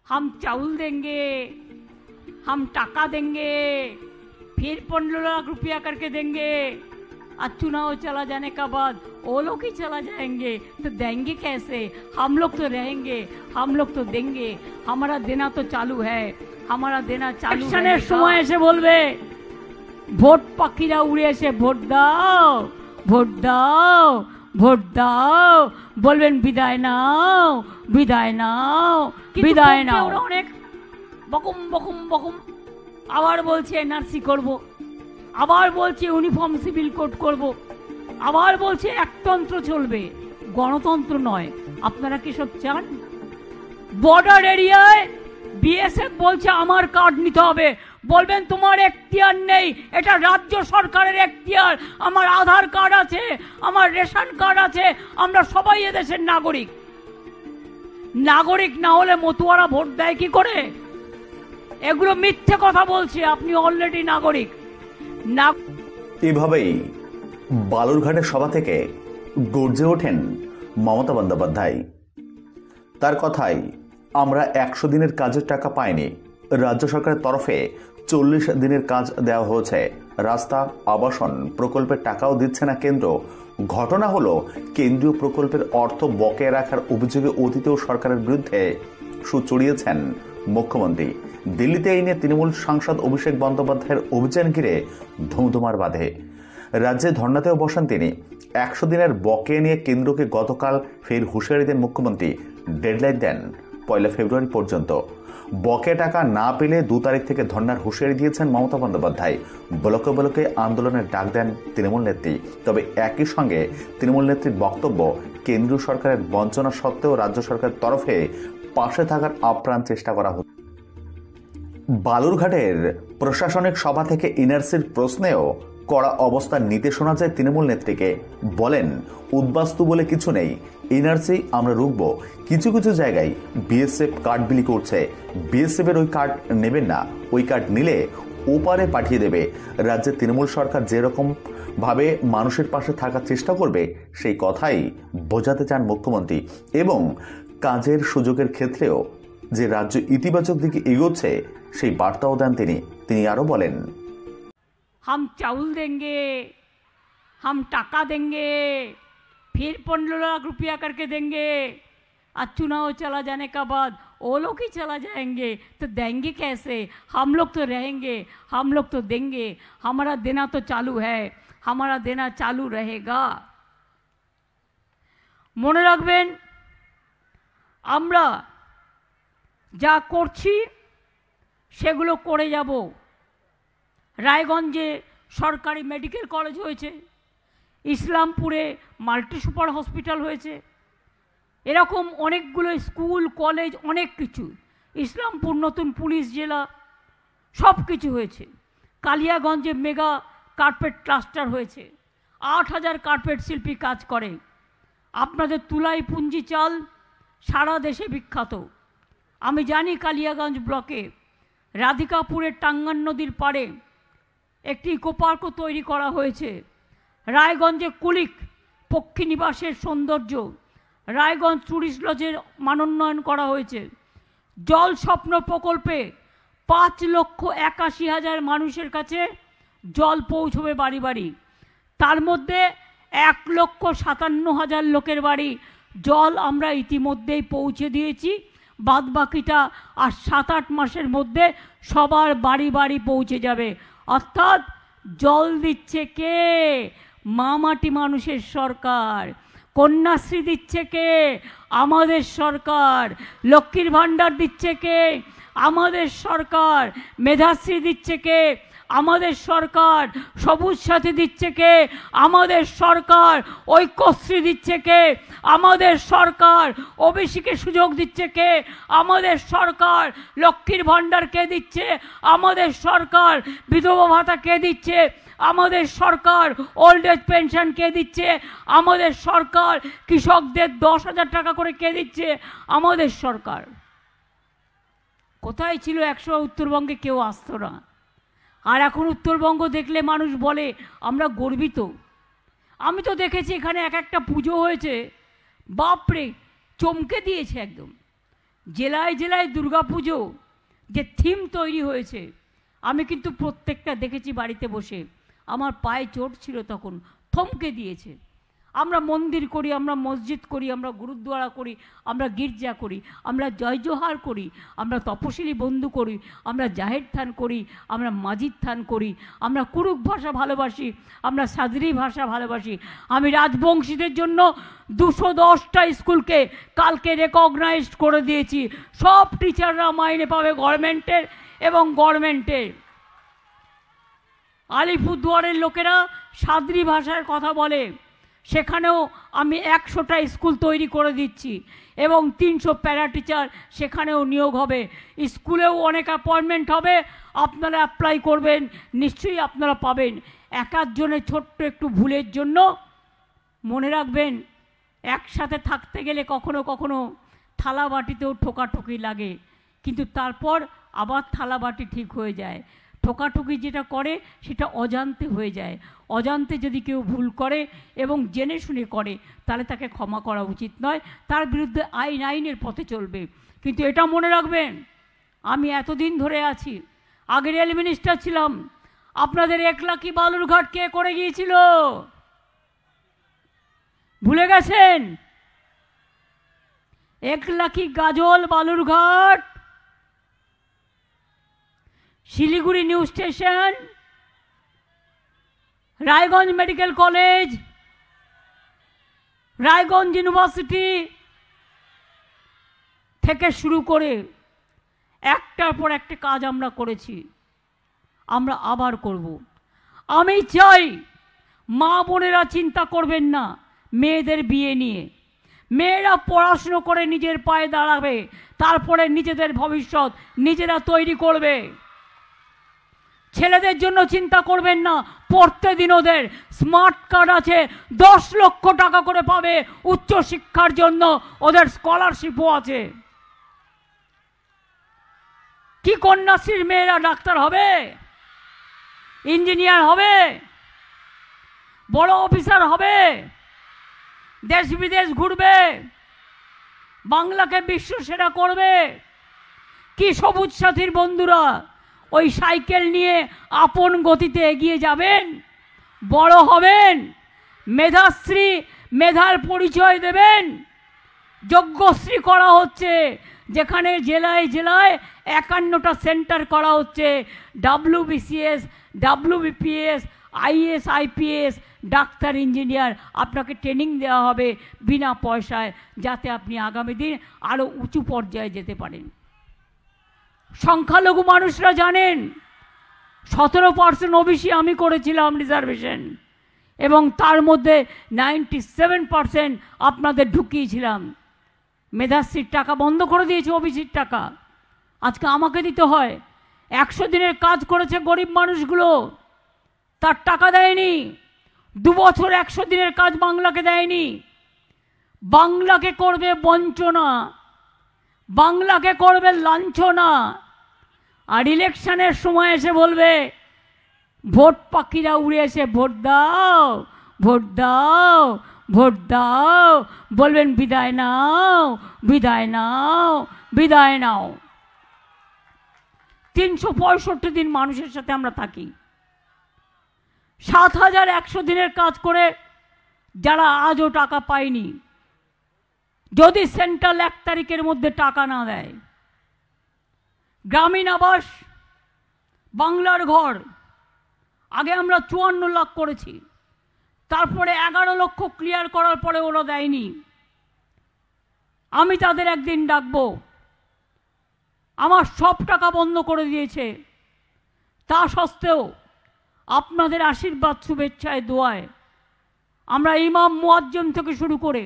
हम चावल देंगे, हम टाका देंगे, फिर 15 लाख रुपया करके देंगे। और चुनाव चला जाने का बाद वो लोग ही चला जाएंगे तो देंगे कैसे? हम लोग तो रहेंगे, हम लोग तो देंगे, हमारा देना तो चालू है, हमारा देना चालू है। समय से बोलबे ভোট পাখিরা উড়ে এসে ভোট দাও, ভোট দাও, ভোট দাও, বলবেন বিদায় নাও, বিদায় নাও, বিদায় নাও। অনেক বকুম বকুম বকুম, আবার বলছে এনআরসি করব, আবার বলছে ইউনিফর্ম সিভিল কোড করব, আবার বলছে একতন্ত্র চলবে, গণতন্ত্র নয়। আপনারা কি সব চান? বর্ডার এরিয়ায় বিএসএফ বলছে আমার কার্ড নিতে হবে, বলবেন তোমার এখতিয়ার নেই, এটা রাজ্য সরকারের এখতিয়ার। আমার আধার কার্ড আছে, আমার রেশন কার্ড আছে, আমরা সবাই এদেশের নাগরিক। নাগরিক না হলে মতুয়ারা ভোট দেয় কি করে? এগুলো মিথ্যে কথা বলছে, আপনি অলরেডি নাগরিক না। এভাবেই বালুরঘাটের সভা থেকে গর্জে ওঠেন মমতা বন্দ্যোপাধ্যায়। তার কথাই, আমরা 100 দিনের কাজের টাকা পাইনি, রাজ্য সরকারের তরফে 40 দিনের কাজ দেওয়া হয়েছে, রাস্তা আবাসন প্রকল্পের টাকাও দিচ্ছে না কেন্দ্র। ঘটনা হলো, কেন্দ্রীয় প্রকল্পের অর্থ বকেয়া রাখার অভিযোগে অতীতেও সরকারের বিরুদ্ধে সুর চড়িয়েছেন মুখ্যমন্ত্রী। দিল্লিতে এই নিয়ে তৃণমূল সাংসদ অভিষেক বন্দ্যোপাধ্যায়ের অভিযান ঘিরে ধুমধুমার বাঁধে। রাজ্যে ধর্নাতেও বসেন তিনি। 100 দিনের বকেয়া নিয়ে কেন্দ্রকে গতকাল ফের হুঁশিয়ারি দেন মুখ্যমন্ত্রী। ডেডলাইন দেন 1 ফেব্রুয়ারি পর্যন্ত। বকেয়া টাকা না পেলে 2 তারিখ থেকে ধর্নার হুঁশিয়ারি দিয়েছেন মমতা বন্দ্যোপাধ্যায়। ব্লকে ব্লকে আন্দোলনের ডাক দেন তৃণমূল নেত্রী। তবে একই সঙ্গে তৃণমূল নেত্রীর বক্তব্য, কেন্দ্রীয় সরকারের বঞ্চনা সত্ত্বেও রাজ্য সরকারের তরফে পাশে থাকার আপ্রাণ চেষ্টা করা হচ্ছে। বালুরঘাটের প্রশাসনিক সভা থেকে এনআরসির প্রশ্নেও কড়া অবস্থান নিতে শোনা যায় তৃণমূল নেত্রীকে। বলেন, উদ্বাস্তু বলে কিছু নেই, এনআরসি আমরা রুখব। কিছু কিছু জায়গায় বিএসএফ কার্ড বিলি করছে, বিএসএফ এর ওই কার্ড নেবেন না, ওই কার্ড নিলে ওপারে পাঠিয়ে দেবে। রাজ্যের তৃণমূল সরকার যেরকম ভাবে মানুষের পাশে থাকার চেষ্টা করবে সেই কথাই বোঝাতে চান মুখ্যমন্ত্রী। এবং কাজের সুযোগের ক্ষেত্রেও যে রাজ্য ইতিবাচক দিকে এগোচ্ছে সেই বার্তাও দেন তিনি। তিনি আরো বলেন, हम चावल देंगे, हम टाका देंगे, फिर 15 लाख रुपया करके देंगे। और चुनाव चला जाने का बाद वो लोग ही चला जाएंगे तो देंगे कैसे? हम लोग तो रहेंगे, हम लोग तो देंगे, हमारा देना तो चालू है, हमारा देना चालू रहेगा। মনে রাখবেন, আমরা যা করছি সেগুলো করে যাব। রায়গঞ্জে সরকারি মেডিকেল কলেজ হয়েছে, ইসলামপুরে মাল্টি সুপার হসপিটাল হয়েছে, এরকম অনেকগুলো স্কুল কলেজ, অনেক কিছু। ইসলামপুর নতুন পুলিশ জেলা, সব কিছু হয়েছে। কালিয়াগঞ্জে মেগা কার্পেট ক্লাস্টার হয়েছে, 8000 কার্পেট শিল্পী কাজ করে। আপনাদের তুলাই পুঞ্জি চাল সারা দেশে বিখ্যাত। আমি জানি কালিয়াগঞ্জ ব্লকে রাধিকাপুরের টাঙ্গান নদীর পাড়ে একটি ইকো পার্কও তৈরি করা হয়েছে। রায়গঞ্জে কুলিক পক্ষী নিবাসের সৌন্দর্য, রায়গঞ্জ ট্যুরিস্ট লজের মানোন্নয়ন করা হয়েছে। জল স্বপ্ন প্রকল্পে 5,81,000 মানুষের কাছে জল পৌঁছবে বাড়ি বাড়ি। তার মধ্যে 1,57,000 লোকের বাড়ি জল আমরা ইতিমধ্যেই পৌঁছে দিয়েছি। বাদ বাকিটা আর 7-8 মাসের মধ্যে সবার বাড়ি বাড়ি পৌঁছে যাবে। অর্থাৎ জল দিচ্ছে কে? মামাটি মানুষের সরকার। কন্যাশ্রী দিচ্ছে কে? আমাদের সরকার। লক্ষ্মীর ভাণ্ডার দিচ্ছে কে? আমাদের সরকার। মেধাশ্রী দিচ্ছে কে? আমাদের সরকার। সবুজ সাথী দিচ্ছে কে? আমাদের সরকার। ঐক্যশ্রী দিচ্ছে কে? আমাদের সরকার। ওবিসিকে সুযোগ দিচ্ছে কে? আমাদের সরকার। লক্ষ্মীর ভাণ্ডার কে দিচ্ছে? আমাদের সরকার। বিধবা ভাতা কে দিচ্ছে? আমাদের সরকার। ওল্ড এজ পেনশন কে দিচ্ছে? আমাদের সরকার। কৃষকদের 10,000 টাকা করে কে দিচ্ছে? আমাদের সরকার। কোথায় ছিল 100 উত্তরবঙ্গে কেউ আসতো না, আর এখন উত্তরবঙ্গ দেখলে মানুষ বলে আমরা গর্বিত। আমি তো দেখেছি এখানে এক একটা পুজো হয়েছে, বাপরে চমকে দিয়েছে একদম। জেলায় জেলায় দুর্গাপুজো যে থিম তৈরি হয়েছে, আমি কিন্তু প্রত্যেকটা দেখেছি বাড়িতে বসে। আমার পায়ে চোট ছিল, তখন থমকে দিয়েছে। আমরা মন্দির করি, আমরা মসজিদ করি, আমরা গুরুদ্বারা করি, আমরা গির্জা করি, আমরা জয় জোহার করি, আমরা তপশিলি বন্ধু করি, আমরা জাহের থান করি, আমরা মাজিদ থান করি, আমরা কুরুক ভাষা ভালোবাসি, আমরা সাদরি ভাষা ভালোবাসি। আমি রাজবংশীদের জন্য 210টা স্কুলকে কালকে রেকগনাইজ করে দিয়েছি। সব টিচাররা মাইনে পাবে গভর্নমেন্টের এবং গভর্নমেন্টের। আলিপুরদুয়ারের লোকেরা সাদরি ভাষার কথা বলে, সেখানেও আমি 100টা স্কুল তৈরি করে দিচ্ছি এবং 300 প্যারা টিচার সেখানেও নিয়োগ হবে। স্কুলেও অনেক অ্যাপয়েন্টমেন্ট হবে, আপনারা অ্যাপ্লাই করবেন, নিশ্চয়ই আপনারা পাবেন। এক একজনের ছোট্ট একটু ভুলের জন্য মনে রাখবেন, একসাথে থাকতে গেলে কখনো কখনো থালা বাটিতেও ঠোকাঠুকি লাগে, কিন্তু তারপর আবার থালা বাটি ঠিক হয়ে যায়। ঠোকাঠুকি যেটা করে সেটা অজান্তে হয়ে যায়। অজান্তে যদি কেউ ভুল করে এবং জেনে শুনে করে, তাহলে তাকে ক্ষমা করা উচিত নয়, তার বিরুদ্ধে আইনের পথে চলবে। কিন্তু এটা মনে রাখবেন, আমি এতদিন ধরে আছি, আগে রেল মিনিস্টার ছিলাম। আপনাদের একলাখি বালুরঘাট কে করে গিয়েছিল? ভুলে গেছেন? Eklakhi, Gazole, Balurghat, Siliguri new station, Raiganj medical college, Raiganj university থেকে শুরু করে একটার পর একটা কাজ আমরা করেছি, আমরা আবার করব। আমি চাই মা বোনেরা চিন্তা করবেন না মেয়েদের বিয়ে নিয়ে। মেয়েরা পড়াশুনো করে নিজের পায়ে দাঁড়াবে, তারপরে নিজেদের ভবিষ্যৎ নিজেরা তৈরি করবে। ছেলেদের জন্য চিন্তা করবেন না, পড়তে দিন ওদের। স্মার্ট কার্ড আছে, 10 লক্ষ টাকা করে পাবে উচ্চ শিক্ষার জন্য, ওদের স্কলারশিপও আছে। কি কন্যাশ্রীর মেয়েরা ডাক্তার হবে, ইঞ্জিনিয়ার হবে, বড় অফিসার হবে, দেশ বিদেশ ঘুরবে, বাংলাকে বিশ্ব সেরা করবে। কি সবুজ সাথীর বন্ধুরা, ওই সাইকেল নিয়ে আপন গতিতে এগিয়ে যাবেন, বড় হবেন, মেধাশ্রী, মেধার পরিচয় দেবেন। যজ্ঞশ্রী করা হচ্ছে, যেখানে জেলায় জেলায় 51টা সেন্টার করা হচ্ছে। WBCS, WBPS, IAS, IPS, doctor, engineer, আপনাকে ট্রেনিং দেওয়া হবে বিনা পয়সায়, যাতে আপনি আগামী দিন আরও উঁচু পর্যায়ে যেতে পারেন। সংখ্যালঘু মানুষরা জানেন 17% OBC আমি করেছিলাম রিজার্ভেশন, এবং তার মধ্যে 97% আপনাদের ঢুকিয়েছিলাম। মেধাশ্রীর টাকা বন্ধ করে দিয়েছে, ওবিসির টাকা আজকে আমাকে দিতে হয়। 100 দিনের কাজ করেছে গরিব মানুষগুলো, তার টাকা দেয়নি। 2 বছর 100 দিনের কাজ বাংলাকে দেয়নি। বাংলাকে করবে বঞ্চনা, বাংলাকে করবে লাঞ্ছনা, আর ইলেকশনের সময় এসে বলবে, ভোট পাখিরা উড়ে এসে ভোট দাও, ভোট দাও, ভোট দাও, বলবেন বিদায় নাও, বিদায় নাও, বিদায় নাও। 365 দিন মানুষের সাথে আমরা থাকি। 7100 দিনের কাজ করে যারা আজও টাকা পায়নি, যদি সেন্ট্রাল 1 তারিখের মধ্যে টাকা না দেয়, গ্রামীণ আবাস, বাংলার ঘর আগে আমরা 54 লাখ করেছি, তারপরে 11 লক্ষ ক্লিয়ার করার পরে ওরা দেয়নি। আমি তাদের একদিন ডাকবো। আমার সব টাকা বন্ধ করে দিয়েছে, তা সত্ত্বেও আপনাদের আশীর্বাদ, শুভেচ্ছায়, দোয়ায় আমরা ইমাম, মুয়াজ্জিম থেকে শুরু করে,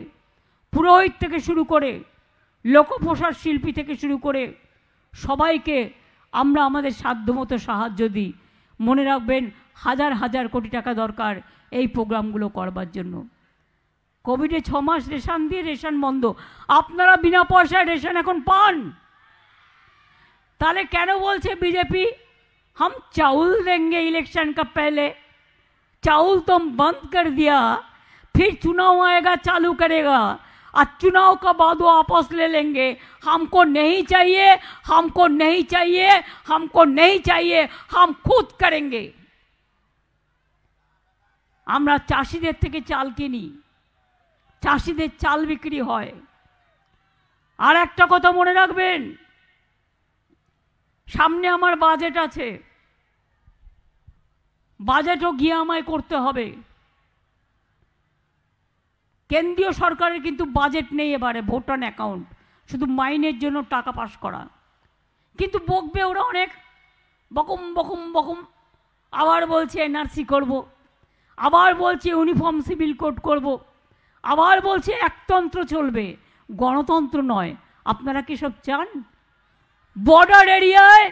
পুরোহিত থেকে শুরু করে, লোকপ্রসার শিল্পী থেকে শুরু করে সবাইকে আমরা আমাদের সাধ্যমতো সাহায্য দিই। মনে রাখবেন, হাজার হাজার কোটি টাকা দরকার এই প্রোগ্রামগুলো করবার জন্য। কোভিডে 6 মাস রেশন দিয়ে রেশন বন্ধ, আপনারা বিনা পয়সায় রেশন এখন পান। তাহলে কেন বলছে বিজেপি हम चावल देंगे इलेक्शन का पहले? चावल तो हम बंद कर दिया, फिर चुनाव आएगा चालू करेगा। आज चुनाव का बाद वो वापस ले लेंगे। हमको नहीं चाहिए, हमको नहीं चाहिए, हमको नहीं चाहिए, हम खुद करेंगे। আমরা চাষিদের থেকে চাল কিনি, চাষিদের চাল বিক্রি হয়। আর একটা কথা মনে রাখবেন, সামনে আমার বাজেট আছে, বাজেটও গিয়ে আমায় করতে হবে। কেন্দ্রীয় সরকারের কিন্তু বাজেট নেই এবারে, ভোট অন অ্যাকাউন্ট, শুধু মাইনের জন্য টাকা পাস করা। কিন্তু বকবে ওরা অনেক, বকম বকম বকম, আবার বলছে এনআরসি করব, আবার বলছে ইউনিফর্ম সিভিল কোড করব, আবার বলছে একতন্ত্র চলবে, গণতন্ত্র নয়। আপনারা কি সব চান? বর্ডার এরিয়ায়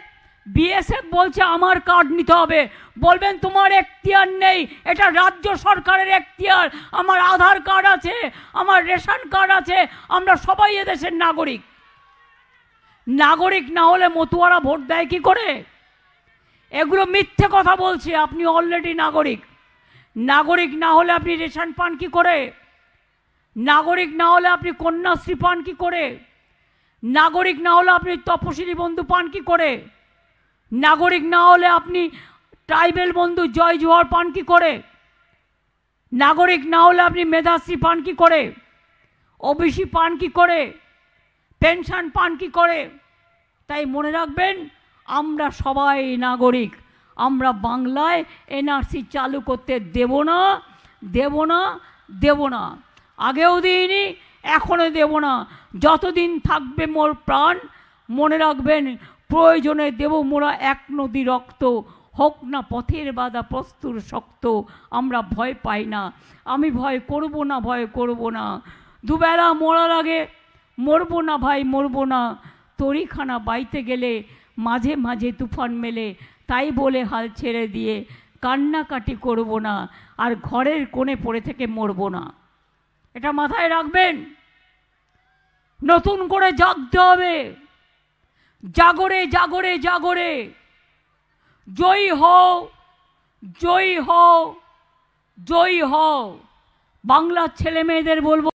বিএসএফ বলছে আমার কার্ড নিতে হবে, বলবেন তোমার এখতিয়ার নেই, এটা রাজ্য সরকারের এখতিয়ার। আমার আধার কার্ড আছে, আমার রেশন কার্ড আছে, আমরা সবাই এদেশের নাগরিক। নাগরিক না হলে মতুয়ারা ভোট দেয় কি করে? এগুলো মিথ্যে কথা বলছে। আপনি অলরেডি নাগরিক। নাগরিক না হলে আপনি রেশন পান কি করে? নাগরিক না হলে আপনি কন্যাশ্রী পান কি করে? নাগরিক না হলে আপনি তপশিলি বন্ধু পান কি করে? নাগরিক না হলে আপনি ট্রাইবেল বন্ধু জয় জোহার পান কি করে? নাগরিক না হলে আপনি মেধাশ্রী পান কি করে? ওবিসি পান কি করে? পেনশন পান কি করে? তাই মনে রাখবেন, আমরা সবাই নাগরিক। আমরা বাংলায় এনআরসি চালু করতে দেব না, দেব না, দেব না। আগেও দিইনি, এখনো দেব না। যতদিন থাকবে মোর প্রাণ, মনে রাখবেন, প্রয়োজনে দেব মোরা এক নদী রক্ত, হোক না পথের বাধা প্রস্তুর শক্ত। আমরা ভয় পাই না, আমি ভয় করব না, ভয় করব না। দুবেলা মরার আগে মরবো না ভাই, মরবো না। তরিখানা বাইতে গেলে মাঝে মাঝে তুফান মেলে, তাই বলে হাল ছেড়ে দিয়ে কান্নাকাটি করব না, আর ঘরের কোণে পড়ে থেকে মরব না। এটা মাথায় রাখবেন। নতুন করে জাগতে হবে। জাগরে জাগরে জাগরে, জয়ী হও, জয়ী হও, জয়ী হও। বাংলার ছেলে মেয়েদের বলবো,